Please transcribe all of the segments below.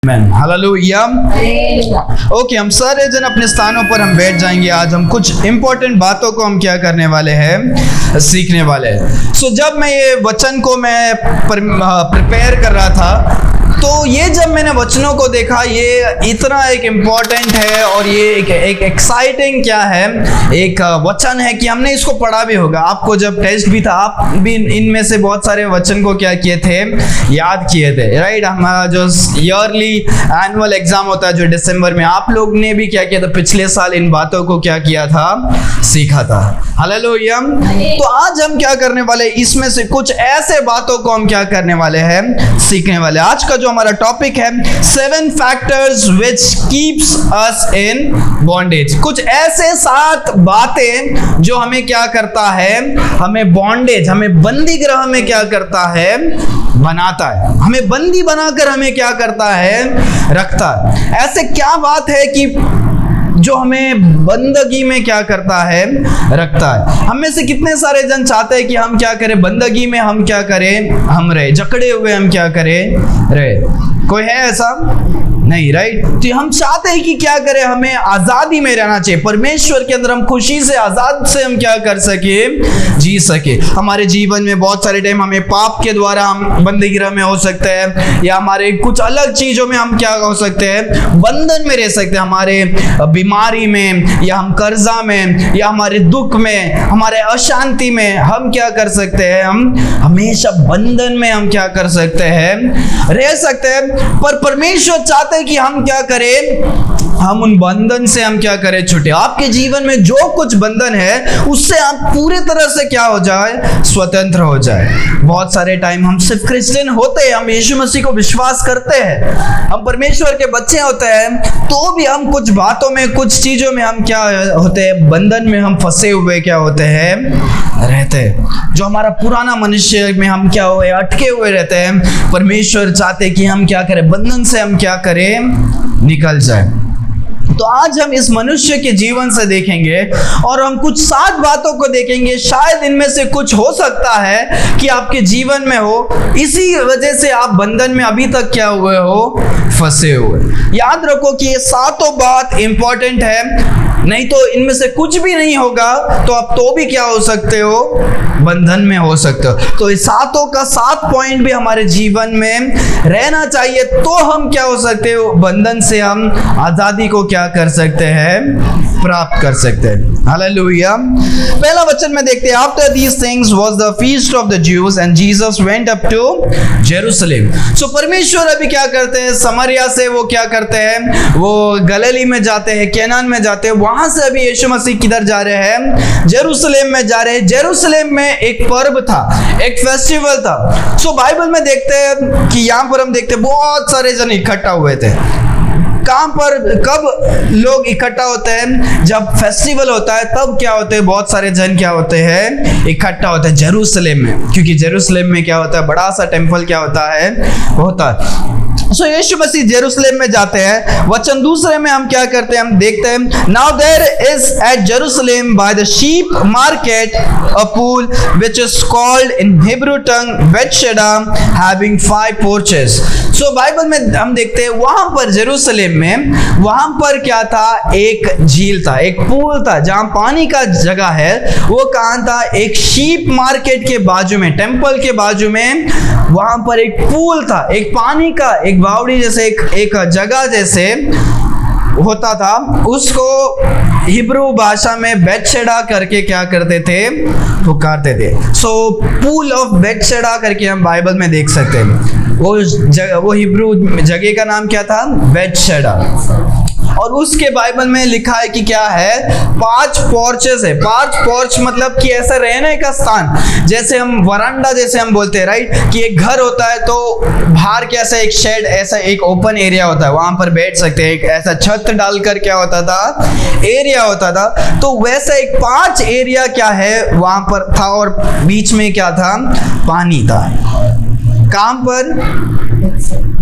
Hallelujah. Okay, हम सारे जन अपने स्थानों पर हम बैठ जाएंगे। आज हम कुछ इंपॉर्टेंट बातों को हम क्या करने वाले हैं, सीखने वाले हैं। सो जब मैं ये वचन को मैं प्रिपेयर कर रहा था, तो ये जब मैंने वचनों को देखा, ये इतना एक इम्पॉर्टेंट है और ये एक एक्साइटिंग क्या है, एक वचन है कि हमने इसको पढ़ा भी होगा। आपको जब टेस्ट भी था, आप भी इनमें से बहुत सारे वचन को क्या किए थे, याद किए थे, राइट। हमारा जो ईयरली एनुअल एग्जाम होता है जो दिसंबर में, आप लोग ने भी क्या किया था, पिछले साल इन बातों को क्या किया था, सीखा था। हालेलुया। तो आज हम क्या करने वाले, इसमें से कुछ ऐसे बातों को हम क्या करने वाले हैं, सीखने वाले। आज का जो हमारा टॉपिक है 7 factors which keeps us in bondage. कुछ ऐसे 7 बातें जो हमें क्या करता है, हमें बॉन्डेज, हमें बंदी ग्रह में क्या करता है, बनाता है। हमें बंदी बनाकर हमें क्या करता है, रखता है। ऐसे क्या बात है कि जो हमें बंदगी में क्या करता है, रखता है। हम में से कितने सारे जन चाहते हैं कि हम क्या करें, बंदगी में हम क्या करें, हम रहे, जकड़े हुए हम क्या करें, रहे। कोई है ऐसा? नहीं, राइट। तो हम चाहते हैं कि क्या करें, हमें आजादी में रहना चाहिए। परमेश्वर के अंदर हम खुशी से, आजाद से हम क्या कर सके, जी सके। हमारे जीवन में बहुत सारे टाइम हमें पाप के द्वारा हम बंदी ग्रह में हो सकते हैं, या हमारे कुछ अलग चीजों में हम क्या हो सकते हैं, बंधन में रह सकते हैं। हमारे बीमारी में, या हम कर्जा में, या हमारे दुख में, हमारे अशांति में हम क्या कर सकते हैं, हम हमेशा बंधन में हम क्या कर सकते हैं, रह सकते हैं। पर परमेश्वर चाहते कि हम क्या करें, हम उन बंधन से हम क्या करें, छूटे। आपके जीवन में जो कुछ बंधन है, उससे आप पूरी तरह से क्या हो जाए, स्वतंत्र हो जाए। बहुत सारे टाइम हम सिर्फ क्रिश्चियन होते हैं, हम यीशु मसीह को विश्वास करते हैं, हम परमेश्वर के बच्चे होते हैं, तो भी हम कुछ बातों में, कुछ चीजों में हम क्या होते हैं, बंधन में हम फंसे हुए क्या होते हैं, रहते हैं। जो हमारा पुराना मनुष्य में हम क्या हुए, अटके हुए रहते हैं। परमेश्वर चाहते कि हम क्या करें, बंधन से हम क्या करें, निकल जाए। तो आज हम इस मनुष्य के जीवन से देखेंगे और हम कुछ 7 बातों को देखेंगे। शायद इनमें से कुछ हो सकता है कि आपके जीवन में हो, इसी वजह से आप बंधन में अभी तक क्या हुए हो, फंसे हुए। याद रखो कि ये 7 बात इंपॉर्टेंट है, नहीं तो इनमें से कुछ भी नहीं होगा तो आप तो भी क्या हो सकते हो, बंधन में हो सकते हो। तो इस 7 का 7 पॉइंट भी हमारे जीवन में रहना चाहिए, तो हम क्या हो सकते हो, बंधन से हम आजादी को क्या कर सकते हैं, प्राप्त कर सकते हैं। हालेलुया। पहला वचन में देखते हैं, after these things was the feast of the Jews and Jesus went up to Jerusalem. So परमेश्वर अभी क्या करते हैं, समरिया से वो क्या करते हैं, वो गलीली में जाते हैं, कैनान में जाते हैं। वहां से अभी यीशु मसीह किधर जा रहे हैं, जेरूशलेम में जा रहे हैं। जेरूशलेम में एक पर्व था, एक फेस्टिवल था। सो बाइबल में देखते हैं कि यहाँ पर हम देखते हैं बहुत सारे जन इकट्ठा हुए थे। कहाँ पर, कब लोग इकट्ठा होते हैं, जब फेस्टिवल होता है, तब क्या होते हैं, बहुत सारे जन क्या होते हैं, इकट्ठा होते हैं जेरूशलेम में। क्योंकि जेरूशलेम में क्या होता है, बड़ा सा टेम्पल क्या होता है, होता है। सो यीशु मसीह जेरूशलेम में जाते हैं। वचन दूसरे में हम क्या करते हैं, हम देखते हैं, now there is at Jerusalem by the sheep market a pool which is called in Hebrew tongue Bethesda having 5 porches. So Bible में हम देखते हैं, वहां पर जेरूशलेम में, वहां पर क्या था, एक झील था, एक पूल था, जहां पानी का जगह है। वो कहां था, एक शीप मार्केट के बाजू में, टेम्पल के बाजू में, वहां पर एक पूल था, एक पानी का, एक बावड़ी जैसे, एक जगह जैसे होता था। उसको हिब्रू भाषा में बेथशेदा करके क्या करते थे, पुकारते थे। सो पूल ऑफ बेथशेदा करके हम बाइबल में देख सकते हैं। वो हिब्रू जगह का नाम क्या था, बेथशेदा। और उसके बाइबल में लिखा है कि क्या है, 5 पोर्चेस है। 5 पोर्च मतलब कि ऐसा रहने का स्थान, जैसे हम वरांडा जैसे हम बोलते हैं, राइट, कि एक घर होता है तो बाहर कैसा एक शेड, ऐसा एक ओपन एरिया होता है, वहां पर बैठ सकते हैं। एक ऐसा छत डालकर क्या होता था, एरिया होता था। तो वैसा एक 5 एरिया क्या है, वहां पर था, और बीच में क्या था, पानी था। कहां पर,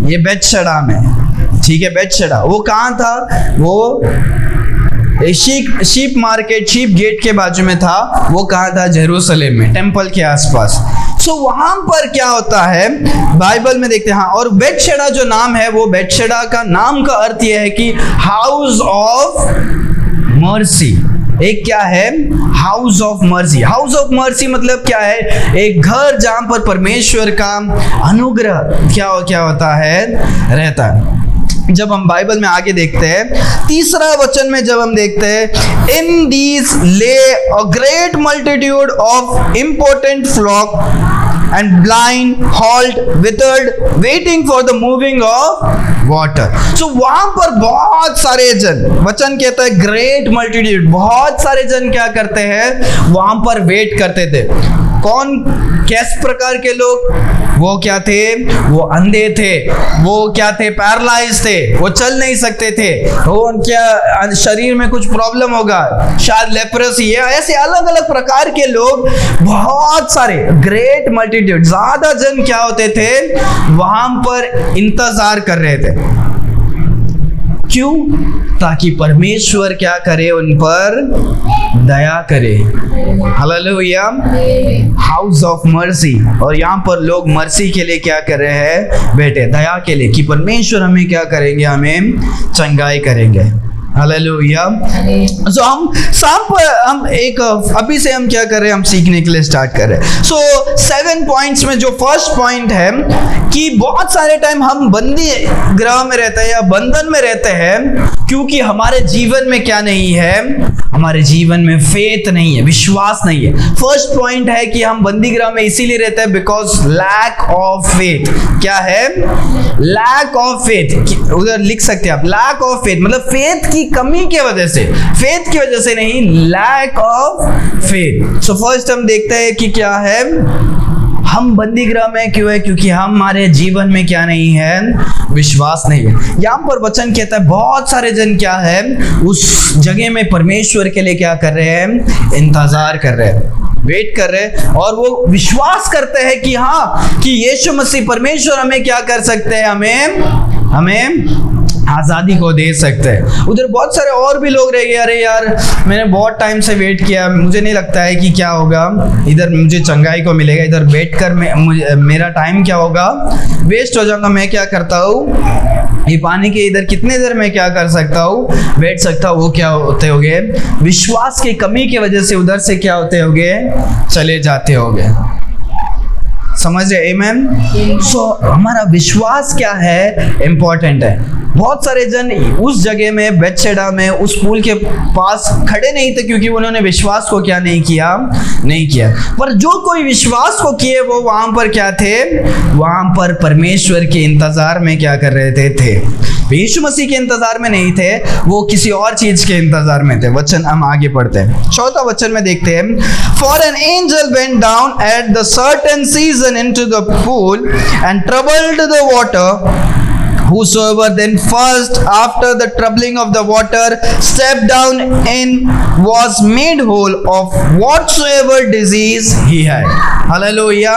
ये बेथशेदा में, ठीक है, बेथशेदा। वो कहाँ था, वो शीप मार्केट, शीप गेट के बाजू में था। वो कहाँ था, जेरूशलेम में, टेम्पल के आसपास। सो वहां पर क्या होता है बाइबल में देखते हैं। हाँ, और बेतशेदा जो नाम है, वो बेतशेदा का नाम का अर्थ यह है कि हाउस ऑफ मर्सी। एक क्या है? House of mercy. House of mercy मतलब क्या है? एक घर जहां पर परमेश्वर का अनुग्रह क्या होता है, रहता है। जब हम बाइबल में आगे देखते हैं, तीसरा वचन में जब हम देखते हैं, in these lay a great multitude of important flock and blind, halt, withered, waiting for the moving of water. So वहां पर बहुत सारे जन, वचन कहता है ग्रेट मल्टीट्यूड, बहुत सारे जन क्या करते हैं, वहां पर वेट करते थे। कौन, किस प्रकार के लोग? वो क्या थे? वो अंधे थे, वो क्या थे? पैरालाइज थे, वो चल नहीं सकते थे, वो क्या शरीर में कुछ प्रॉब्लम होगा, शायद लेप्रोसी, ऐसे अलग अलग प्रकार के लोग, बहुत सारे, ग्रेट मल्टीट्यूड, ज्यादा जन क्या होते थे, वहां पर इंतजार कर रहे थे। क्यों? ताकि परमेश्वर क्या करे, उन पर दया करे। हालेलुया। हाउस ऑफ मर्सी, और यहाँ पर लोग मर्सी के लिए क्या कर रहे हैं, बैठे, दया के लिए, कि परमेश्वर हमें क्या करेंगे, हमें चंगाई करेंगे। हालेलुया। सो हम एक अभी से हम क्या कर रहे हैं, हम सीखने के लिए स्टार्ट कर रहे हैं। सो 7 पॉइंट्स में जो फर्स्ट पॉइंट है कि बहुत सारे टाइम हम बंदी गृह में रहते हैं या बंधन में रहते हैं, क्योंकि हमारे जीवन में क्या नहीं है, हमारे जीवन में फेथ नहीं है, विश्वास नहीं है। फर्स्ट पॉइंट है कि हम बंदी गृह में इसीलिए रहते हैं बिकॉज लैक ऑफ फेथ। क्या है? Lack of faith. उधर लिख सकते हैं आप, लैक ऑफ फेथ मतलब फेथ की कमी की वजह से, फेथ की वजह से नहीं, lack of faith. So first हम देखते हैं कि क्या है, हम बंदी गृह में क्यों है, क्योंकि हमारे जीवन में क्या नहीं है, विश्वास नहीं है। यहाँ पर वचन कहता है बहुत सारे जन क्या है, उस जगह में परमेश्वर के लिए क्या कर रहे हैं, इंतजार कर रहे हैं, वेट कर रहे हैं, और वो विश्वास करते हैं कि हाँ, कि यीशु मसीह परमेश्वर हमें क्या कर सकते हैं, हमें आज़ादी को दे सकते हैं। उधर बहुत सारे और भी लोग रह गए, अरे यार मैंने बहुत टाइम से वेट किया, मुझे नहीं लगता है कि क्या होगा, इधर मुझे चंगाई को मिलेगा, इधर बैठ कर मेरा टाइम क्या होगा, वेस्ट हो जाऊंगा। मैं क्या करता हूँ, ये पानी के इधर कितने देर में क्या कर सकता हूँ, बैठ सकता हूँ। वो क्या होते होंगे, विश्वास की कमी की वजह से उधर से क्या होते होंगे, चले जाते होंगे। समझ रहे? आमेन। सो हमारा विश्वास क्या है, इंपॉर्टेंट है। बहुत सारे जन उस जगह में, बेतशेदा में, उस पुल के पास खड़े नहीं थे, क्योंकि उन्होंने विश्वास को क्या नहीं किया। पर जो कोई विश्वास को किए, वो वहां पर क्या थे, वहां पर परमेश्वर के इंतजार में क्या कर रहे थे। यीशु मसीह के इंतजार में नहीं थे, वो किसी और चीज के इंतजार में थे। वचन हम आगे पढ़ते हैं, चौथा वचन में देखते हैं, for an angel went down at the certain season into the pool and troubled the water, whosoever then first after the troubling of the water stepped down in was made whole of whatsoever disease he had. Hallelujah.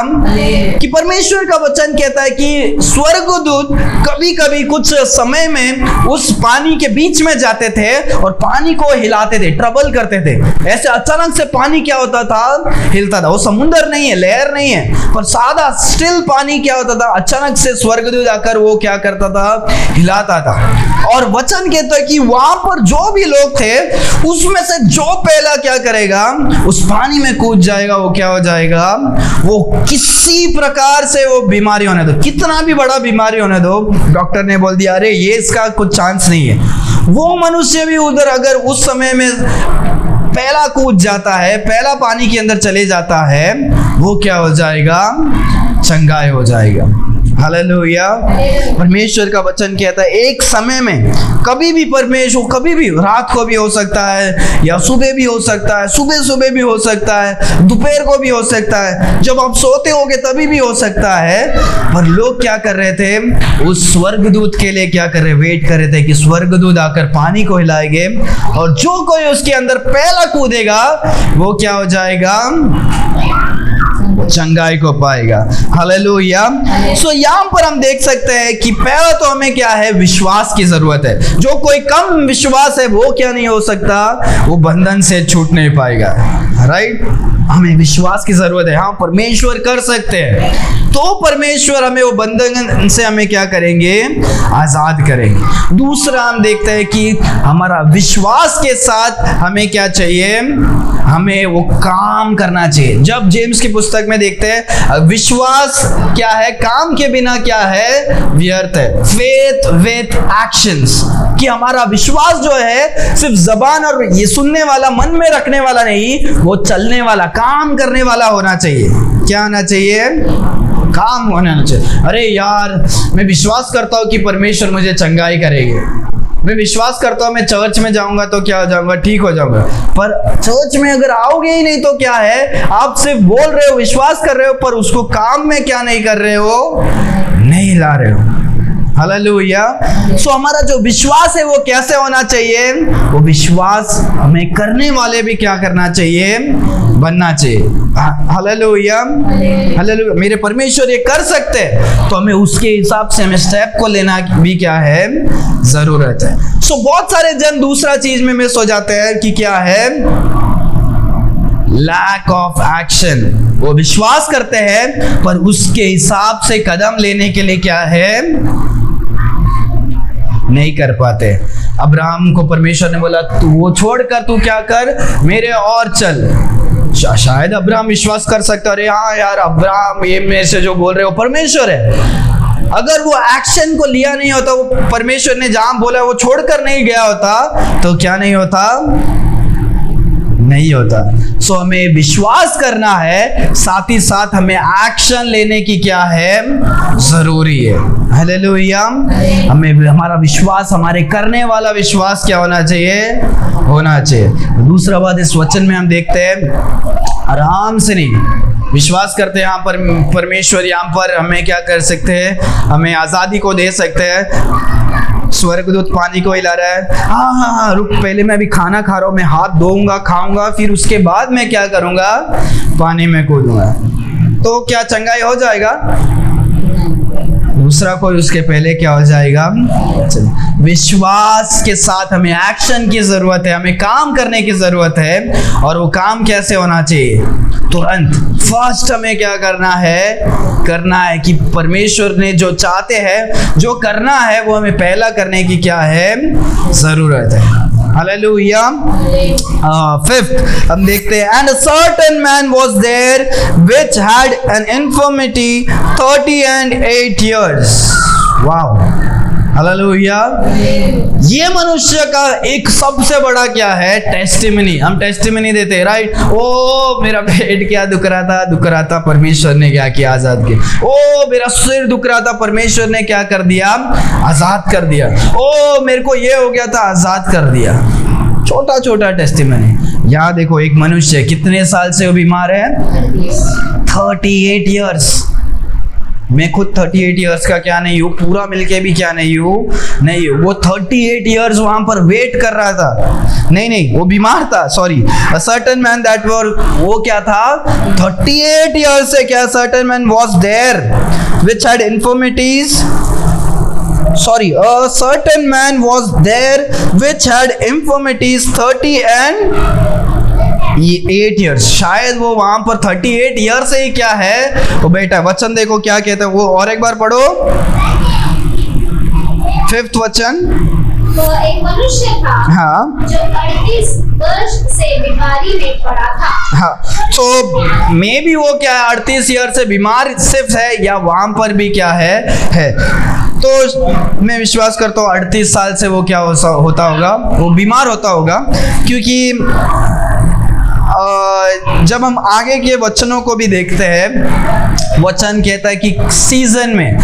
कि परमेश्वर का वचन कहता है कि स्वर्गदूत कभी कभी कुछ समय में उस पानी के बीच में जाते थे और पानी को हिलाते थे, ट्रबल करते थे। ऐसे अचानक से पानी क्या होता था, हिलता था। वो समुद्र नहीं है, लहर नहीं है, पर सादा स्टिल पानी क्या होता था, अचानक से स्वर्गदूत आकर वो क्या करता था, हिलाता था। और वचन कहता है कि वहां पर जो भी लोग थे, उसमें से जो पहला क्या करेगा, उस पानी में कूद जाएगा, वो क्या हो जाएगा, वो किसी प्रकार से वो बीमारी होने दो, कितना भी बड़ा बीमारी होने दो, डॉक्टर ने बोल दिया अरे ये इसका कुछ चांस नहीं है, वो मनुष्य भी उधर अगर उस समय में पहला कूद जाता है, पहला पानी के अंदर चले जाता है, वो क्या हो जाएगा, चंगाई हो जाएगा। हालेलुया। परमेश्वर का वचन कहता है एक समय में कभी भी परमेश्वर, कभी भी, रात को भी हो सकता है या सुबह भी हो सकता है, सुबह भी हो सकता है, दोपहर को भी हो सकता है, जब आप सोते होगे तभी भी हो सकता है। पर लोग क्या कर रहे थे, उस स्वर्गदूत के लिए क्या कर रहे, वेट कर रहे थे कि स्वर्गदूत आकर पानी को हिलाएंगे और जो कोई उसके अंदर पहला कूदेगा वो क्या हो जाएगा, चंगाई को पाएगा। हालेलुया। सो यहाँ पर हम देख सकते हैं कि पहला तो हमें क्या है, विश्वास की जरूरत है। जो कोई कम विश्वास है वो क्या नहीं हो सकता, वो बंधन से छूट नहीं पाएगा। राइट। हमें विश्वास की जरूरत है। हाँ, परमेश्वर कर सकते हैं, तो परमेश्वर हमें वो बंधन से हमें क्या करेंगे, आजाद करेंगे। दूसरा हम देखते हैं कि हमारा विश्वास के साथ हमें क्या चाहिए, हमें वो काम करना चाहिए। जब जेम्स की पुस्तक में देखते हैं विश्वास क्या है, काम के बिना क्या है, व्यर्थ है। फेथ विथ एक्शंस, कि हमारा विश्वास जो है सिर्फ जबान और ये सुनने वाला, मन में रखने वाला नहीं, वो चलने वाला, काम करने वाला होना चाहिए। क्या होना चाहिए, काम होना चाहिए। अरे यार, मैं विश्वास करता हूँ कि परमेश्वर मुझे चंगाई करेंगे, मैं विश्वास करता हूँ मैं चर्च में जाऊंगा तो क्या हो जाऊंगा, ठीक हो जाऊंगा, पर चर्च में अगर आओगे ही नहीं तो क्या है, आप सिर्फ बोल रहे हो, विश्वास कर रहे हो, पर उसको काम में क्या नहीं कर रहे हो, नहीं ला रहे हो। हालेलुया। सो हमारा जो विश्वास है वो कैसे होना चाहिए, वो विश्वास हमें करने वाले भी क्या करना चाहिए, बनना चाहिए। Hallelujah, hallelujah. मेरे परमेश्वर ये कर सकते हैं, तो हमें उसके हिसाब से हमें स्टेप को लेना भी क्या है, जरूरत है। सो बहुत सारे जन दूसरा चीज में मिस हो जाते हैं कि क्या है, लैक ऑफ एक्शन। वो विश्वास करते हैं पर उसके हिसाब से कदम लेने के लिए क्या है, नहीं कर पाते। अब्राहम को परमेश्वर ने बोला तू वो छोड़कर तू क्या कर, मेरे और चल। शायद अब्राहम विश्वास कर सकता, अरे हाँ यार अब्राहम, ये मेरे से जो बोल रहे हो परमेश्वर है। अगर वो एक्शन को लिया नहीं होता, वो परमेश्वर ने जहां बोला वो छोड़कर नहीं गया होता, तो क्या नहीं होता, नहीं होता। सो हमें विश्वास करना है, साथ ही साथ हमें एक्शन लेने की क्या है, जरूरी है। हालेलुया। हमें हमारा विश्वास, हमारे करने वाला विश्वास क्या होना चाहिए, होना चाहिए। दूसरा बात इस वचन में हम देखते हैं, आराम से नहीं विश्वास करते हैं यहाँ पर परमेश्वर यहाँ पर हमें क्या कर सकते हैं, हमें आजादी को दे सकते हैं। स्वर्गदूत पानी को हिला रहा है, हाँ हाँ हाँ रुक, पहले मैं अभी खाना खा रहा हूँ, मैं हाथ धोऊंगा, खाऊंगा, फिर उसके बाद मैं क्या करूंगा, पानी में कूदूंगा, तो क्या चंगाई हो जाएगा, दूसरा कोई उसके पहले क्या हो जाएगा। विश्वास के साथ हमें एक्शन की जरूरत है, हमें काम करने की जरूरत है। और वो काम कैसे होना चाहिए, तुरंत। फर्स्ट हमें क्या करना है कि परमेश्वर ने जो चाहते हैं, जो करना है, वो हमें पहला करने की क्या है, जरूरत है। हालेलुया। फिफ्थ हम देखते हैं, and a certain man was there which had an infirmity 38 years। Wow, hallelujah. ये मनुष्य का एक सबसे बड़ा क्या है, टेस्टिमनी। हम टेस्टिमनी देते हैं, राइट। ओ मेरा पेट क्या दुख रहा था, परमेश्वर ने क्या किया, आजाद किया। ओ मेरा सिर दुख रहा था, परमेश्वर ने क्या कर दिया, आजाद कर दिया। ओ मेरे को ये हो गया था, आजाद कर दिया। छोटा छोटा टेस्टिमनी। यहाँ देखो, एक मनुष्य कितने साल से वो बीमार है, 38 years। मैं खुद 38 years का क्या नहीं हूँ, पूरा मिलके भी क्या नहीं हूँ। वो 38 years वहां पर वेट कर रहा था, नहीं वो बीमार था, sorry. A certain man that वो क्या था, 38 years से क्या, certain man was there which had infirmities, sorry, a certain man was there which had infirmities 38 years। शायद वो वहां पर 38 years से ही क्या है, वो बेटा वचन देखो क्या कहते हैं, वो और एक बार पढ़ो, 5th वचन। तो एक मनुष्य था, हाँ, जो 38 वर्ष से बीमारी में पड़ा था। हाँ, तो मे भी वो क्या है, 38 years से बीमार सिर्फ है, या वहां पर भी क्या है। तो मैं विश्वास करता हूँ 38 साल से वो क्या होता होगा, वो बीमार होता होगा। क्योंकि जब हम आगे के वचनों को भी देखते हैं, वचन कहता है कि सीजन में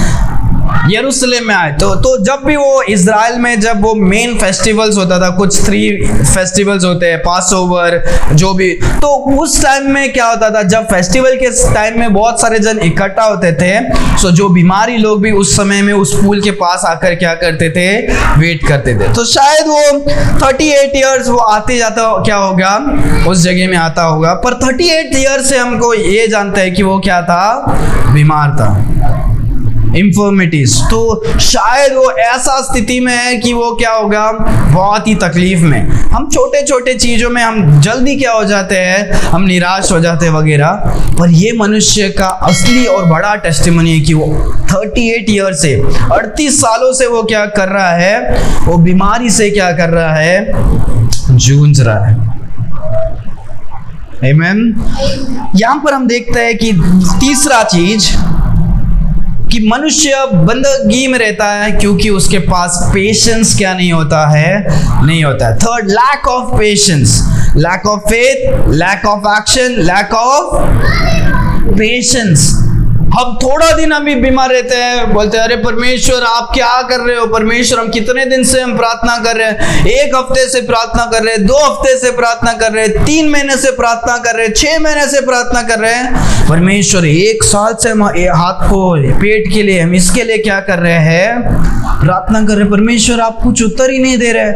यरूशलेम में आए, तो जब भी वो इज़राइल में जब वो मेन फेस्टिवल्स होता था, कुछ 3 फेस्टिवल्स होते हैं, पास ओवर जो भी, तो उस टाइम में क्या होता था, जब फेस्टिवल के टाइम में बहुत सारे जन इकट्ठा होते थे, सो जो बीमारी लोग भी उस समय में उस पूल के पास आकर क्या करते थे, वेट करते थे। तो शायद वो 38 years वो आते जाता क्या होगा, उस जगह में आता होगा। पर 38 years से हमको ये जानता है कि वो क्या था, बीमार था। इंफर्मिटीज। तो शायद वो ऐसा स्थिति में है कि वो क्या होगा, बहुत ही तकलीफ में। हम छोटे छोटे चीजों में हम जल्दी क्या हो जाते हैं, हम निराश हो जाते हैं वगैरह। पर ये मनुष्य का असली और बड़ा टेस्टिमनी है कि वो 38 ईयर से 38 सालों से वो क्या कर रहा है, वो बीमारी से क्या कर रहा है, जूझ रहा है। आमीन। यहां पर हम देखते हैं कि तीसरा चीज कि मनुष्य बंदगी में रहता है क्योंकि उसके पास पेशेंस क्या नहीं होता है, नहीं होता है। Third, lack of patience, lack of faith, lack of action, lack of patience. हम थोड़ा दिन अभी बीमार रहते हैं, बोलते हैं अरे परमेश्वर आप क्या कर रहे हो, परमेश्वर हम कितने दिन से हम प्रार्थना कर रहे हैं, 1 हफ्ते से प्रार्थना कर रहे हैं, 2 हफ्ते से प्रार्थना कर रहे हैं, 3 महीने से प्रार्थना कर रहे हैं, 6 महीने से प्रार्थना कर रहे हैं। परमेश्वर 1 साल से हम हाथ को पेट के लिए, हम इसके लिए क्या कर रहे हैं, प्रार्थना कर रहे हैं, परमेश्वर आप कुछ उत्तर ही नहीं दे रहे।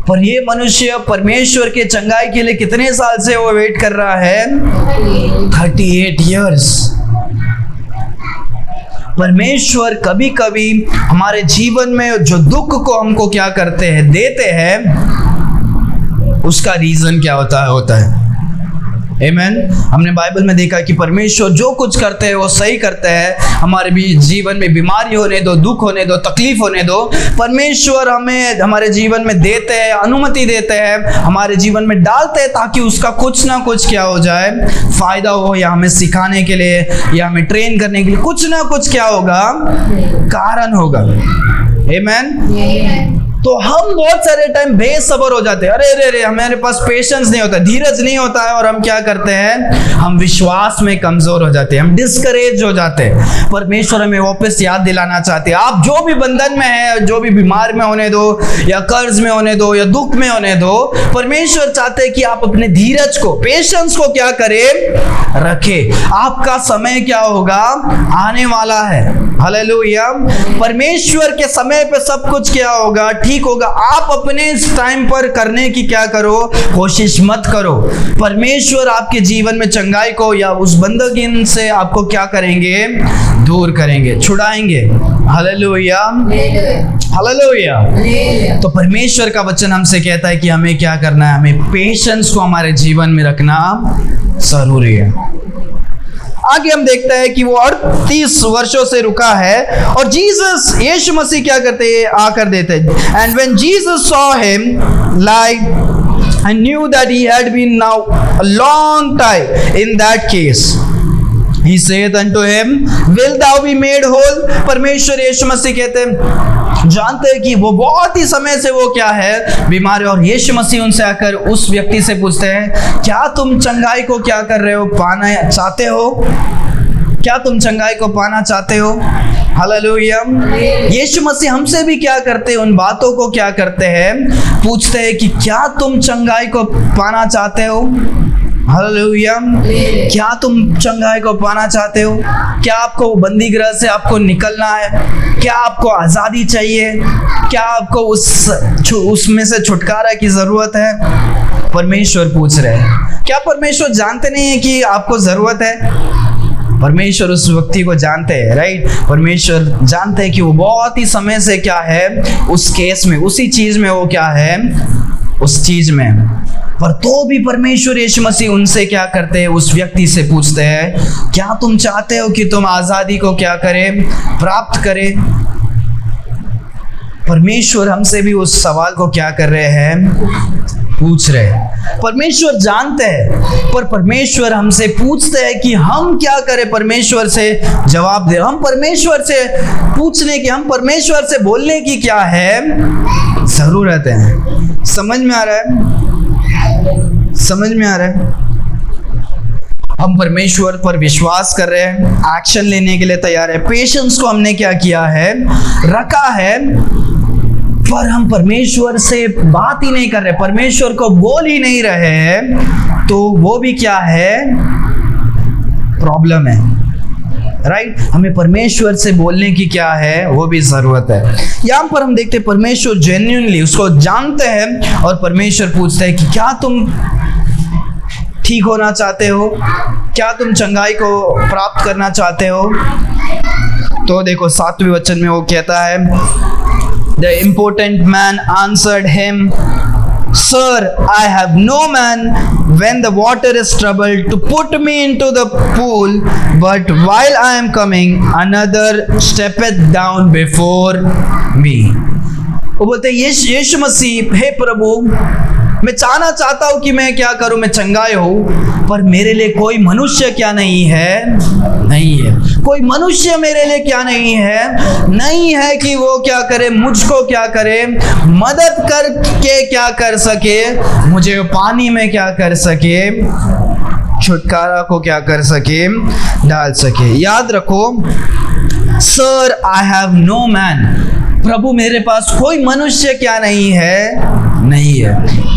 पर ये मनुष्य परमेश्वर के चंगाई के लिए कितने साल से वो वेट कर रहा है, 38 ईयर्स। परमेश्वर कभी कभी हमारे जीवन में जो दुख को हमको क्या करते हैं, देते हैं, उसका रीजन क्या होता है। आमीन। हमने बाइबल में देखा कि परमेश्वर जो कुछ करते हैं वो सही करते हैं। हमारे भी जीवन में बीमारी होने दो, दुख होने दो, तकलीफ होने दो, परमेश्वर हमें हमारे जीवन में देते हैं, अनुमति देते हैं, हमारे जीवन में डालते हैं ताकि उसका कुछ ना कुछ क्या हो जाए, फायदा हो, या हमें सिखाने के लिए या हमें ट्रेन करने के लिए कुछ ना कुछ क्या होगा, कारण होगा। आमीन। तो हम बहुत सारे टाइम बेसब्र हो जाते हैं, अरे अरे अरे हमारे पास पेशेंस नहीं होता, धीरज नहीं होता है, और हम क्या करते हैं, हम विश्वास में कमजोर हो जाते हैं, हम डिस्करेज हो जाते हैं। परमेश्वर हमें वापस याद दिलाना चाहते हैं, आप जो भी बंधन में है, जो भी बीमार में होने दो, या कर्ज में होने दो, या दुख में होने दो, परमेश्वर चाहते हैं कि आप अपने धीरज को, पेशेंस को क्या करें, रखे। आपका समय क्या होगा, आने वाला है। हालेलुया। परमेश्वर के समय पे सब कुछ क्या होगा, ठीक होगा। आप अपने टाइम पर करने की क्या करो, कोशिश मत करो। परमेश्वर आपके जीवन में चंगाई को या उस बंदगी से आपको क्या करेंगे, दूर करेंगे, छुड़ाएंगे। Hallelujah, hallelujah. तो परमेश्वर का वचन हमसे कहता है कि हमें क्या करना है, हमें पेशेंस को हमारे जीवन में रखना जरूरी है। आगे हम देखते हैं कि वो 38 वर्षों से रुका है, और जीसस, यीशु मसीह क्या करते हैं, आकर देते हैं। And when Jesus saw him like and knew that he had been now a long time in that case, he saith unto him, will thou be made whole? परमेश्वर यीशु मसीह कहते हैं, जानते हैं कि वो बहुत ही समय से वो क्या है, बीमार है, और यीशु मसीह उनसे आकर उस व्यक्ति से पूछते हैं, क्या तुम चंगाई को क्या कर रहे हो, पाना चाहते हो, क्या तुम चंगाई को पाना चाहते हो। हालेलुया। यीशु मसीह हमसे भी क्या करते हैं, उन बातों को क्या करते हैं, पूछते हैं कि क्या तुम चंगाई को पाना चाहते हो। हालेलुया। क्या तुम चंगाई को पाना चाहते हो, क्या आपको बंदी गृह से आपको निकलना है, क्या आपको आज़ादी चाहिए, क्या आपको उसमें से छुटकारा की ज़रूरत है। परमेश्वर पूछ रहे हैं। क्या परमेश्वर जानते नहीं है कि आपको ज़रूरत है। परमेश्वर उस व्यक्ति को जानते हैं, राइट। परमेश्वर जानते हैं कि वो बहुत ही समय से क्या है, उस केस में, उसी चीज़ में वो क्या है, उस चीज़ में। पर तो भी परमेश्वर यीशु मसीह उनसे क्या करते हैं, उस व्यक्ति से पूछते हैं, क्या तुम चाहते हो कि तुम आज़ादी को क्या करें, प्राप्त करें। परमेश्वर हमसे भी उस सवाल को क्या कर रहे हैं, पूछ रहे हैं। परमेश्वर जानते हैं, पर परमेश्वर हमसे पूछते हैं कि हम क्या करें, परमेश्वर से जवाब दे। हम परमेश्वर से पूछने की, हम परमेश्वर से बोलने की क्या है, जरूरत है। समझ में आ रहा है, समझ में आ रहा है। हम परमेश्वर पर विश्वास कर रहे हैं, एक्शन लेने के लिए तैयार है, पेशेंस को हमने क्या किया है, रखा है, पर हम परमेश्वर से बात ही नहीं कर रहे, परमेश्वर को बोल ही नहीं रहे हैं, तो वो भी क्या है, प्रॉब्लम है, राइट। हमें परमेश्वर से बोलने की क्या है, वो भी जरूरत है। यहाँ पर हम देखते हैं परमेश्वर जेन्युइनली उसको जानते हैं, और परमेश्वर पूछते हैं कि क्या तुम ठीक होना चाहते हो, क्या तुम चंगाई को प्राप्त करना चाहते हो, तो देखो 7वें वचन में वो कहता है, the important man answered him, Sir, I have no man when the water is troubled to put me into the pool, but while I am coming, another steppeth down before me. वो बोलते हैं यीशु मसीह, हे प्रभु, मैं चाहता हूँ कि मैं क्या करूँ, मैं चंगाई हूँ, पर मेरे लिए कोई मनुष्य क्या नहीं है, कोई मनुष्य मेरे लिए क्या नहीं है कि वो क्या करे, मुझको क्या करे, मदद करके क्या कर सके, मुझे पानी में क्या कर सके, छुटकारा को क्या कर सके, डाल सके। याद रखो, sir I have no man, प्रभु मेरे पास कोई मनुष्य क्या नहीं है,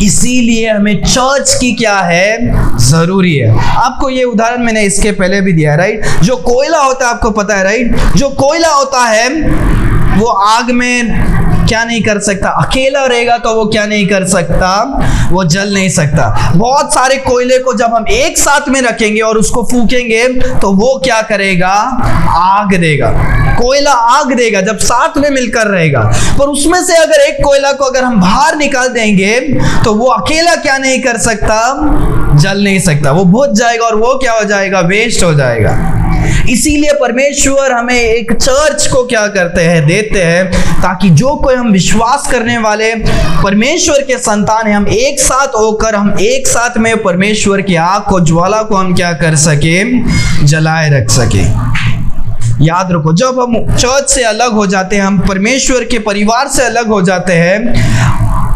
इसीलिए हमें चर्च की क्या है, जरूरी है। आपको ये उदाहरण मैंने इसके पहले भी दिया, राइट। जो कोयला होता है, आपको पता है, राइट, जो कोयला होता है वो आग में क्या नहीं कर सकता, अकेला रहेगा तो वो क्या नहीं कर सकता, वो जल नहीं सकता। बहुत सारे कोयले को जब हम एक साथ में रखेंगे और उसको फूकेंगे तो वो क्या करेगा, आग देगा, कोयला आग देगा जब साथ में मिलकर रहेगा। पर उसमें से अगर एक कोयला को अगर हम बाहर निकाल देंगे तो वो अकेला क्या नहीं कर सकता, जल नहीं सकता, वो बुझ जाएगा और वो क्या हो जाएगा, वेस्ट हो जाएगा। इसीलिए परमेश्वर हमें एक चर्च को क्या करते हैं, देते हैं, ताकि जो कोई हम विश्वास करने वाले परमेश्वर के संतान हैं, हम एक साथ होकर हम एक साथ में परमेश्वर की आग को, ज्वाला को हम क्या कर सके, जलाए रख सके। याद रखो, जब हम चर्च से अलग हो जाते हैं, हम परमेश्वर के परिवार से अलग हो जाते हैं,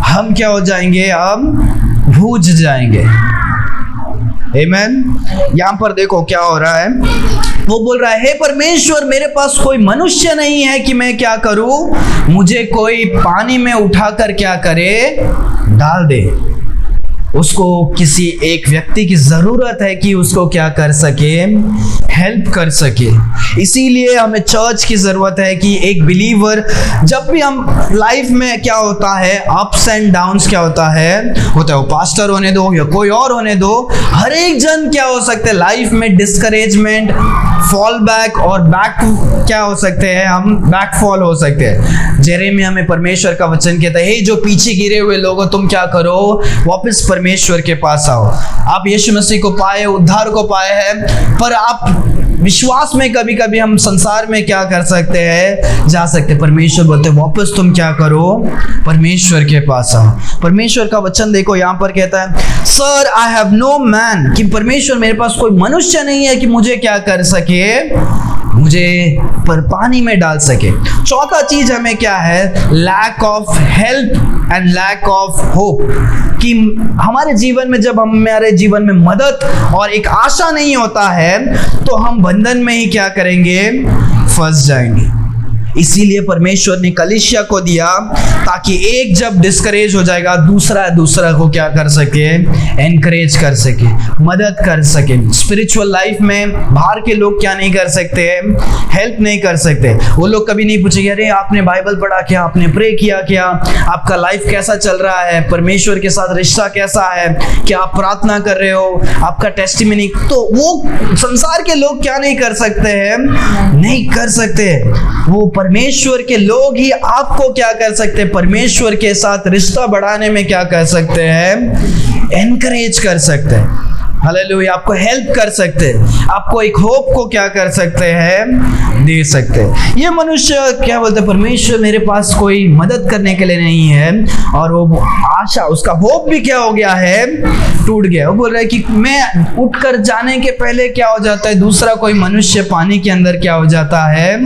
हम क्या हो जाएंगे, हम भूज जाएंगे। आमीन। यहाँ पर देखो क्या हो रहा है, वो बोल रहा है, हे परमेश्वर, मेरे पास कोई मनुष्य नहीं है कि मैं क्या करूं, मुझे कोई पानी में उठाकर क्या करे, डाल दे। उसको किसी एक व्यक्ति की जरूरत है कि उसको क्या कर सके, हेल्प कर सके। इसीलिए हमें चर्च की जरूरत है कि एक बिलीवर, जब भी हम लाइफ में क्या होता है, अप्स एंड डाउन्स क्या होता है, वो पास्टर होने दो या कोई और होने दो, हर एक जन क्या हो सकते हैं लाइफ में, डिस्करेजमेंट, फॉल बैक और बैक क्या हो सकते हैं, हम बैक फॉल हो सकते हैं। जेरेमिया में परमेश्वर का वचन कहता है, हे जो पीछे गिरे हुए लोगों, तुम क्या करो, वापस परमेश्वर के पास आओ। आप यीशु मसीह को पाए, उद्धार को पाए हैं, पर आप विश्वास में कभी कभी हम संसार में क्या कर सकते हैं, जा सकते हैं। परमेश्वर बोलते हैं वापस तुम क्या करो, परमेश्वर के पास आओ। परमेश्वर का वचन देखो, यहाँ पर कहता है, sir I have no man, कि परमेश्वर मेरे पास कोई मनुष्य नहीं है कि मुझे क्या कर सके, मुझे पर पानी में डाल सके। चौथा चीज हमें क्या है, lack of help and lack of hope, कि हमारे जीवन में जब हमारे जीवन में मदद और एक आशा नहीं होता है तो हम बंधन में ही क्या करेंगे, फंस जाएंगे। इसीलिए परमेश्वर ने कलीसिया को दिया, ताकि एक जब डिस्करेज हो जाएगा, दूसरा को क्या कर सके, एनकरेज कर सके, मदद कर सके। स्पिरिचुअल लाइफ में बाहर के लोग क्या नहीं कर सकते, हेल्प नहीं कर सकते। वो लोग कभी नहीं पूछेंगे, अरे आपने बाइबल पढ़ा क्या, आपने प्रे किया क्या, आपका लाइफ कैसा चल रहा है, परमेश्वर के साथ रिश्ता कैसा है, क्या आप प्रार्थना कर रहे हो, आपका टेस्टिमनी। तो वो संसार के लोग क्या नहीं कर सकते हैं, नहीं कर सकते। वो परमेश्वर के लोग ही आपको क्या कर सकते हैं, परमेश्वर के साथ रिश्ता बढ़ाने में क्या कर सकते हैं, एनकरेज कर सकते हैं। हालेलुया, आपको हेल्प कर सकते हैं, आपको एक होप को क्या कर सकते हैं, दे सकते हैं। ये मनुष्य क्या बोलते हैं, परमेश्वर मेरे पास कोई मदद करने के लिए नहीं है, और वो आशा, उसका होप भी क्या हो गया है, टूट गया। वो बोल रहा है कि मैं उठकर जाने के पहले क्या हो जाता है, दूसरा कोई मनुष्य पानी के अंदर क्या हो जाता है,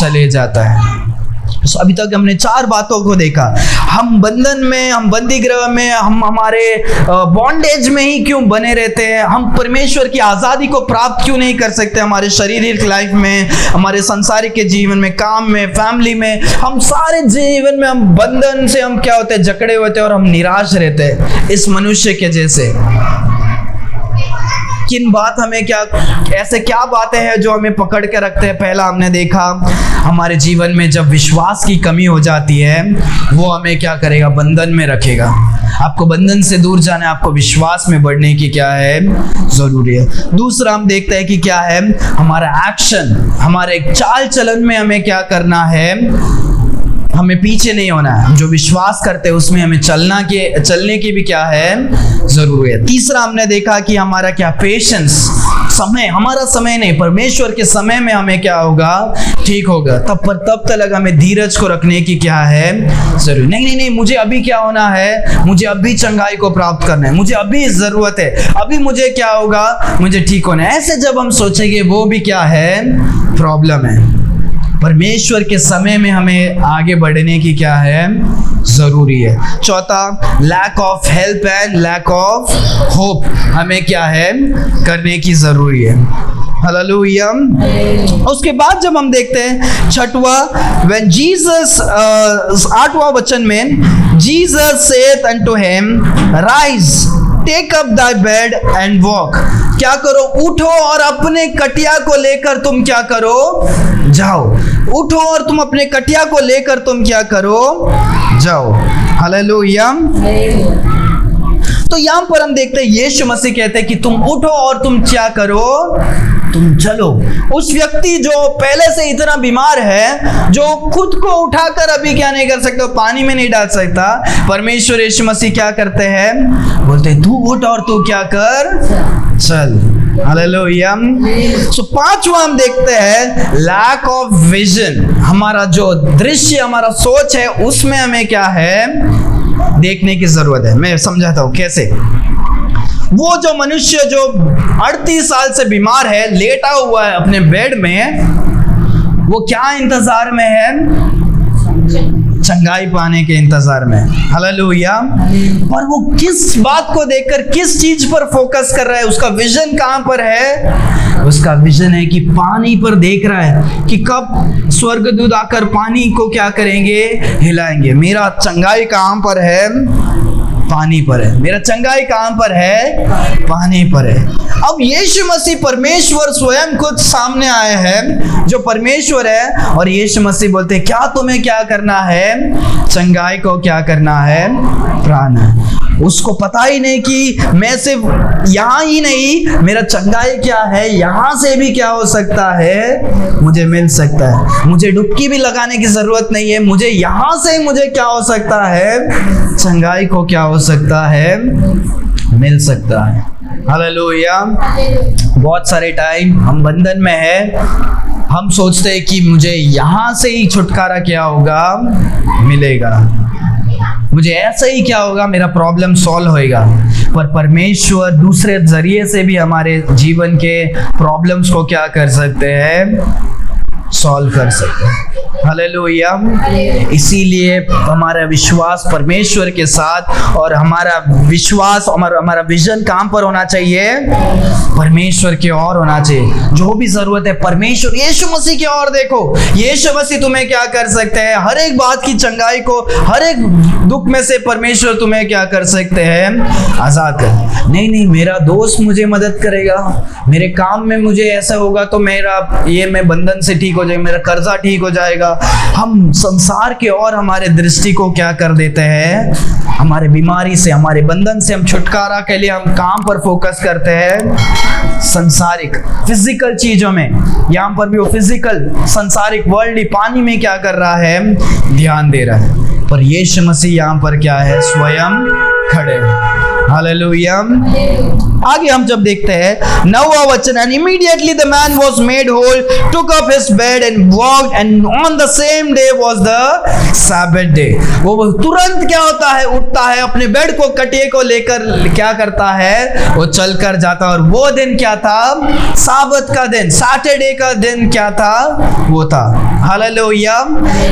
चले जाता है। तो अभी तक हमने 4 बातों को देखा। हम बंधन में, हम बंदी गृह में, हम हमारे बॉन्डेज में ही क्यों बने रहते हैं, हम परमेश्वर की आज़ादी को प्राप्त क्यों नहीं कर सकते हमारे शारीरिक लाइफ में, हमारे संसारिक के जीवन में, काम में, फैमिली में, हम सारे जीवन में हम बंधन से हम क्या होते हैं, जकड़े होते हैं और हम निराश रहते हैं, इस मनुष्य के जैसे। किन बात हमें क्या, ऐसे क्या बातें हैं जो हमें पकड़ के रखते हैं। पहला हमने देखा हमारे जीवन में जब विश्वास की कमी हो जाती है वो हमें क्या करेगा, बंधन में रखेगा। आपको बंधन से दूर जाना है, आपको विश्वास में बढ़ने की क्या है, जरूरी है। दूसरा हम देखते हैं कि क्या है, हमारा एक्शन, हमारे चाल चलन में हमें क्या करना है, हमें पीछे नहीं होना है। जो विश्वास करते हैं उसमें हमें चलने की भी क्या है, जरूरी है। तीसरा हमने देखा कि हमारा क्या, पेशेंस, समय, हमारा समय नहीं, परमेश्वर के समय में हमें क्या होगा, ठीक होगा। तब तक हमें धीरज को रखने की क्या है, जरूरी। नहीं, मुझे अभी क्या होना है, मुझे अभी चंगाई को प्राप्त करना है, मुझे अभी जरूरत है, अभी मुझे क्या होगा, मुझे ठीक होना है। ऐसे जब हम सोचेंगे वो भी क्या है, प्रॉब्लम है। परमेश्वर के समय में हमें आगे बढ़ने की क्या है, जरूरी है। चौथा, lack of help and lack of hope, हमें क्या है, करने की जरूरी है। हालेलुया। उसके बाद जब हम देखते हैं छठवा, व्हेन जीसस, 8वां वचन में, Jesus saith unto him, rise, take up thy bed and walk. क्या करो, उठो और अपने कटिया को लेकर तुम क्या करो, जाओ। उठो और तुम अपने कटिया को लेकर तुम क्या करो, जाओ। हालेलुया। तो यहां पर हम देखते हैं यीशु मसीह कहते हैं कि तुम उठो और तुम क्या करो, तुम चलो। उस व्यक्ति जो पहले से इतना बीमार है, जो खुद को उठाकर अभी क्या नहीं कर सकता, पानी में नहीं डाल सकता, परमेश्वर यीशु मसीह क्या करते हैं, बोलते हैं तू उठ और तू क्या कर, चल। हालेलुया। सो पांचवा हम देखते हैं लैक ऑफ विजन, हमारा जो दृश्य, हमारा सोच है उसमें हमें क्या है, देखने की जरूरत है। मैं समझाता हूं कैसे। वो जो मनुष्य जो 38 साल से बीमार है, लेटा हुआ है अपने बेड में, वो क्या इंतजार में है, चंगाई पाने के इंतजार में। हालेलुया। और वो किस बात को देखकर, किस चीज पर फोकस कर रहा है, उसका विजन कहां पर है, उसका विजन है कि पानी पर देख रहा है कि कब स्वर्गदूत आकर पानी को क्या करेंगे, हिलाएंगे। मेरा चंगाई कहां पर है, पानी पर है। मेरा चंगाई कहां पर है, पानी पर है। अब यीशु मसीह, परमेश्वर स्वयं खुद सामने आए हैं, जो परमेश्वर है, और यीशु मसीह बोलते हैं क्या तुम्हें क्या करना है, चंगाई को क्या करना है, प्राण है। उसको पता ही नहीं कि मैं सिर्फ यहाँ ही नहीं, मेरा चंगाई क्या है, यहाँ से भी क्या हो सकता है, मुझे मिल सकता है। मुझे डुबकी भी लगाने की जरूरत नहीं है, मुझे यहाँ से मुझे क्या हो सकता है, चंगाई को क्या हो सकता है, मिल सकता है। हालेलुया। बहुत सारे टाइम हम बंधन में है, हम सोचते हैं कि मुझे यहाँ से ही छुटकारा क्या होगा, मिलेगा, मुझे ऐसा ही क्या होगा, मेरा प्रॉब्लम सॉल्व होएगा। पर परमेश्वर दूसरे जरिए से भी हमारे जीवन के प्रॉब्लम्स को क्या कर सकते हैं, सॉल्व कर सकते हैं। हालेलुया। इसीलिए हमारा विश्वास परमेश्वर के साथ, और हमारा विश्वास, हमारा विजन कहां पर होना चाहिए, परमेश्वर की ओर होना चाहिए। जो भी जरूरत है परमेश्वर, यीशु मसीह की ओर देखो। यीशु मसीह तुम्हें क्या कर सकते हैं, हर एक बात की चंगाई को, हर एक दुख में से परमेश्वर तुम्हें क्या कर सकते हैं, आजाद कर। नहीं, मेरा दोस्त मुझे मदद करेगा, मेरे काम में मुझे ऐसा होगा तो मेरा ये, मैं बंधन से ठीक हो जाएगा, मेरा कर्जा ठीक हो जाएगा। हम संसार के और हमारे दृष्टि को क्या कर देते हैं, हमारे बीमारी से, हमारे बंधन से हम छुटकारा के लिए हम काम पर फोकस करते हैं, संसारिक फिजिकल चीजों में। यहाँ पर भी वो फिजिकल संसारिक वर्ल्ड पानी में क्या कर रहा है, ध्यान दे रहा है। पर यीशु मसीह यहाँ पर क्या है, स्वयं खड़े। हालेलुया। आगे हम जब देखते हैं 9वां वचन, and immediately the man was made whole, took up his bed and walked, and on the same day was the sabbath day. वो तुरंत क्या होता है, उठता है, अपने बेड को, कटिए को लेकर क्या करता है, वो चल कर जाता। और वो दिन क्या था, साबत का दिन, सैटरडे का दिन क्या था, वो था। हालेलुया।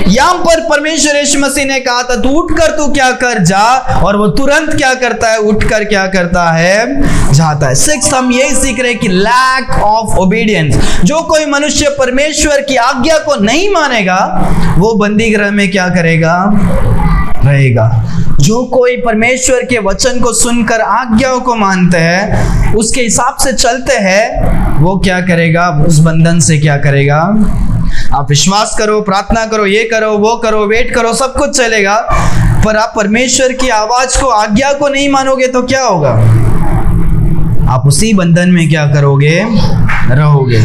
यहाँ पर परमेश्वर यीशु मसीह ने कहा था तू उठकर तू क्या कर, जा, और वो तुरंत क्या करता है, उठकर क्या करता है, जाता है। 6 हम यही सीख रहे हैं कि लैक ऑफ ओबीडियंस, जो कोई मनुष्य परमेश्वर की आज्ञा को नहीं मानेगा वो बंदी गृह में क्या करेगा, रहेगा। जो कोई परमेश्वर के वचन को सुनकर आज्ञाओं को मानते हैं, उसके हिसाब से चलते हैं, वो क्या करेगा? उस बंधन से क्या करेगा? आप विश्वास करो, प्रार्थना करो, ये करो, वो करो, वेट करो, सब कुछ चलेगा, पर आप परमेश्वर की आवाज को, आज्ञा को नहीं मानोगे तो क्या होगा? आप उसी बंधन में क्या करोगे? रहोगे।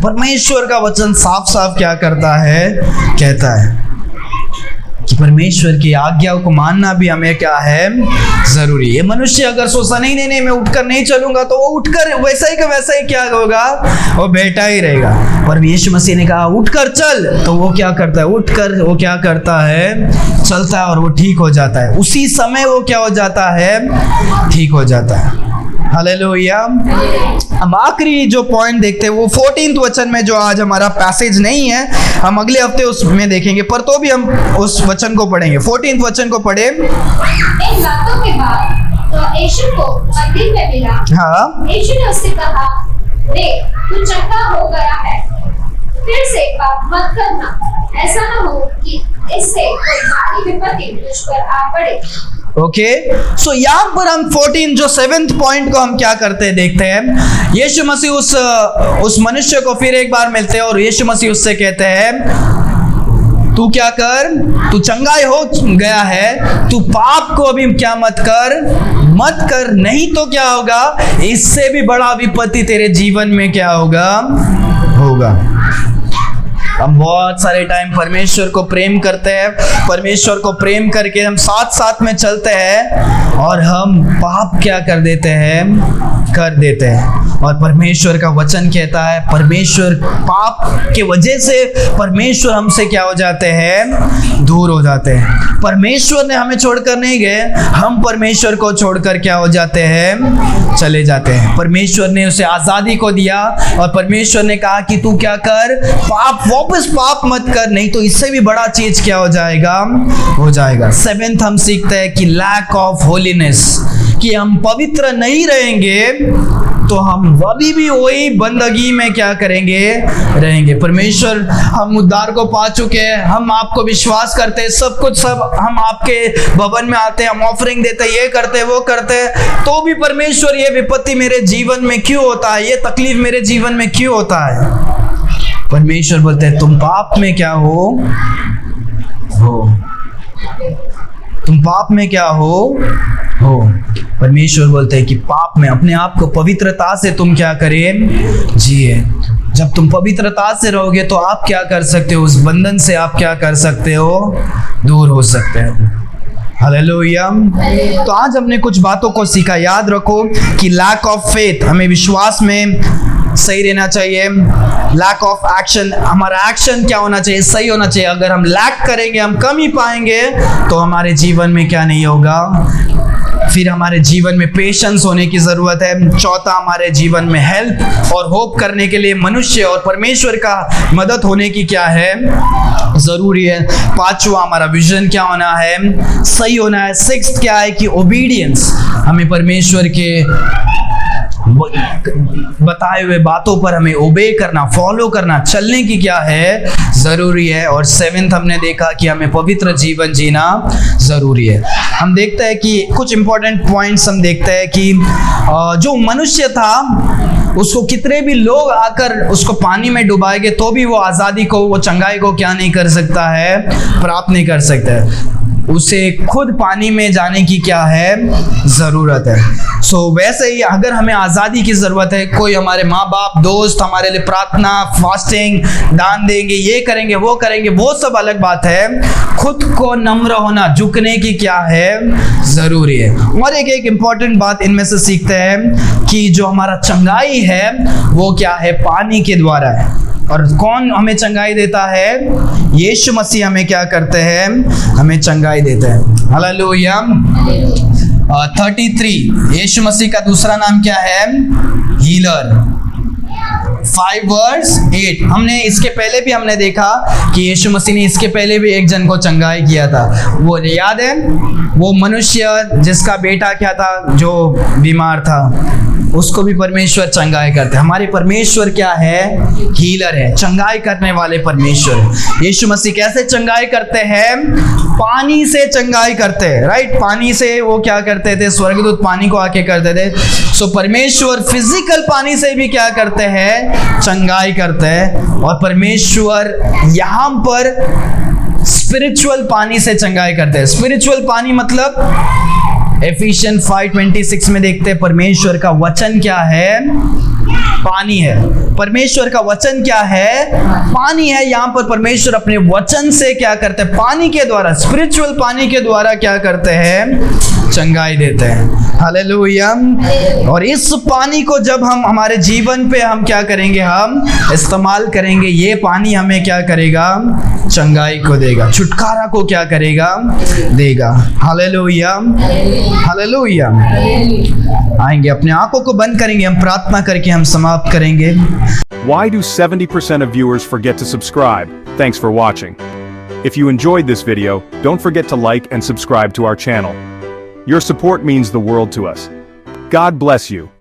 परमेश्वर का वचन साफ साफ क्या करता है? कहता है कि परमेश्वर की आज्ञाओं को मानना भी हमें क्या है? जरूरी है। मनुष्य अगर सोचा नहीं नहीं नहीं मैं उठकर नहीं चलूंगा, तो वो उठकर वैसा ही का वैसा ही क्या होगा? वो बैठा ही रहेगा। पर यीशु मसीह ने कहा उठकर चल, तो वो क्या करता है? उठकर वो क्या करता है? चलता है और वो ठीक हो जाता है। उसी समय वो क्या हो जाता है? ठीक हो जाता है। हालेलुया। हम आखिरी जो पॉइंट देखते हैं वो 14वें वचन में, जो आज हमारा पैसेज नहीं है, हम अगले हफ्ते उसमें देखेंगे, पर तो भी हम उस वचन को पढ़ेंगे। 14वें वचन को पढ़े। इन बातों के बाद तो यीशु को मंदिर में मिला। हाँ, यीशु ने उससे कहा, देख तू चंगा हो गया है, फिर से पाप मत करना, ऐसा न हो कि इससे कोई भारी विपत्ति तुझ पर आ पड़े। ओके, सो यहाँ पर हम 14 जो 7th पॉइंट को हम क्या करते हैं देखते हैं। यीशु मसीह उस मनुष्य को फिर एक बार मिलते हैं और यीशु मसीह उससे कहते हैं तू क्या कर, तू चंगाई हो गया है, तू पाप को अभी क्या मत कर, नहीं तो क्या होगा? इससे भी बड़ा विपत्ति तेरे जीवन में क्या होगा? हम बहुत सारे टाइम परमेश्वर को प्रेम करते हैं, परमेश्वर को प्रेम करके हम साथ साथ में चलते हैं और हम पाप क्या कर देते हैं। और परमेश्वर का वचन कहता है परमेश्वर पाप के वजह से परमेश्वर हमसे क्या हो जाते हैं? दूर हो जाते हैं। परमेश्वर ने हमें छोड़कर नहीं गए, हम परमेश्वर को छोड़कर क्या हो जाते हैं? चले जाते हैं। परमेश्वर ने उसे आजादी को दिया और परमेश्वर ने कहा कि तू क्या कर, वापस पाप मत कर, नहीं तो इससे भी बड़ा चीज क्या हो जाएगा। 7th हम सीखते हैं कि लैक ऑफ होलीनेस, कि हम पवित्र नहीं रहेंगे तो हम अभी भी वही बंदगी में क्या रहेंगे। परमेश्वर, हम उद्धार को पा चुके हैं, हम आपको विश्वास करते हैं, सब हम आपके भवन में आते हैं, हम ऑफरिंग देते हैं, ये करते हैं, वो करते हैं, तो भी परमेश्वर ये विपत्ति मेरे जीवन में क्यों होता है? ये तकलीफ मेरे जीवन में क्यों होता है? परमेश्वर बोलते हैं तुम पाप में क्या हो, तुम पाप में क्या हो। परमेश्वर बोलते हैं कि पाप में अपने आप को पवित्रता से तुम क्या करें? जिए। जब तुम पवित्रता से रहोगे तो आप क्या कर सकते हो? उस बंधन से आप क्या कर सकते हो? दूर हो सकते हो। हालेलुया। तो आज हमने कुछ बातों को सीखा। याद रखो कि लैक ऑफ फेथ, हमें विश्वास में सही रहना चाहिए। लैक ऑफ एक्शन, हमारा एक्शन क्या होना चाहिए? सही होना चाहिए। अगर हम लैक करेंगे, हम कम ही पाएंगे, तो हमारे जीवन में क्या नहीं होगा? फिर हमारे जीवन में पेशेंस होने की जरूरत है। चौथा, हमारे जीवन में हेल्प और होप करने के लिए मनुष्य और परमेश्वर का मदद होने की क्या है? जरूरी है। पांचवा, हमारा विजन क्या होना है? सही होना है। 6th क्या है कि ओबीडियंस, हमें परमेश्वर के बताए हुए बातों पर हमें ओबे करना, फॉलो करना, चलने की क्या है? जरूरी है। और 7th हमने देखा कि हमें पवित्र जीवन जीना जरूरी है। हम देखते हैं कि कुछ इंपॉर्टेंट पॉइंट्स हम देखते हैं कि जो मनुष्य था उसको कितने भी लोग आकर उसको पानी में डुबाएंगे तो भी वो आज़ादी को, वो चंगाई को क्या नहीं कर सकता है? प्राप्त नहीं कर सकता है। उसे खुद पानी में जाने की क्या है? जरूरत है। सो वैसे ही अगर हमें आज़ादी की ज़रूरत है, कोई हमारे माँ बाप, दोस्त हमारे लिए प्रार्थना, फास्टिंग, दान देंगे, ये करेंगे, वो सब अलग बात है। खुद को नम्र होना, झुकने की क्या है? ज़रूरी है। और एक इम्पॉर्टेंट बात इनमें से सीखते हैं कि जो हमारा चंगाई है वो क्या है? पानी के द्वारा है। और कौन हमें चंगाई देता है? यीशु मसीह हमें क्या करते हैं? हमें चंगाई देते हैं। हालेलुया। 33, यीशु मसीह का दूसरा नाम क्या है? हीलर। 5 वर्स 8, हमने इसके पहले भी हमने देखा कि यीशु मसीह ने इसके पहले भी एक जन को चंगाई किया था। वो याद है? वो मनुष्य जिसका बेटा क्या था, जो बीमार था, उसको भी परमेश्वर चंगाई करते हैं। हमारे परमेश्वर क्या है? हीलर है, चंगाई करने वाले परमेश्वर। यीशु मसीह कैसे चंगाई करते हैं? पानी से चंगाई करते हैं, राइट? पानी से वो क्या करते थे? स्वर्गदूत पानी को आके करते थे। सो परमेश्वर फिजिकल पानी से भी क्या करते हैं? चंगाई करते हैं। और परमेश्वर यहाँ पर स्पिरिचुअल पानी से चंगाई करते हैं। स्पिरिचुअल पानी मतलब एफिशिएंट 5:26 में देखते हैं, परमेश्वर का वचन क्या है? पानी है। परमेश्वर का वचन क्या है? पानी है। यहाँ पर परमेश्वर अपने वचन से क्या करते हैं? पानी के द्वारा, स्पिरिचुअल पानी के द्वारा क्या करते हैं? चंगाई देते हैं। हालेलुया। और इस पानी को जब हम हमारे जीवन पे हम क्या करेंगे? हम इस्तेमाल करेंगे, ये पानी हमें क्या करेगा? चंगाई को देगा, छुटकारा को क्या करेगा? देगा। Hallelujah, hallelujah. आएंगे, अपने आंखों को बंद करेंगे, हम प्रार्थना करके हम समाप्त करेंगे। Why do 70% of viewers forget to subscribe? Thanks for watching. If you enjoyed this video, don't forget to like and subscribe to our channel. Your support means the world to us. God bless you.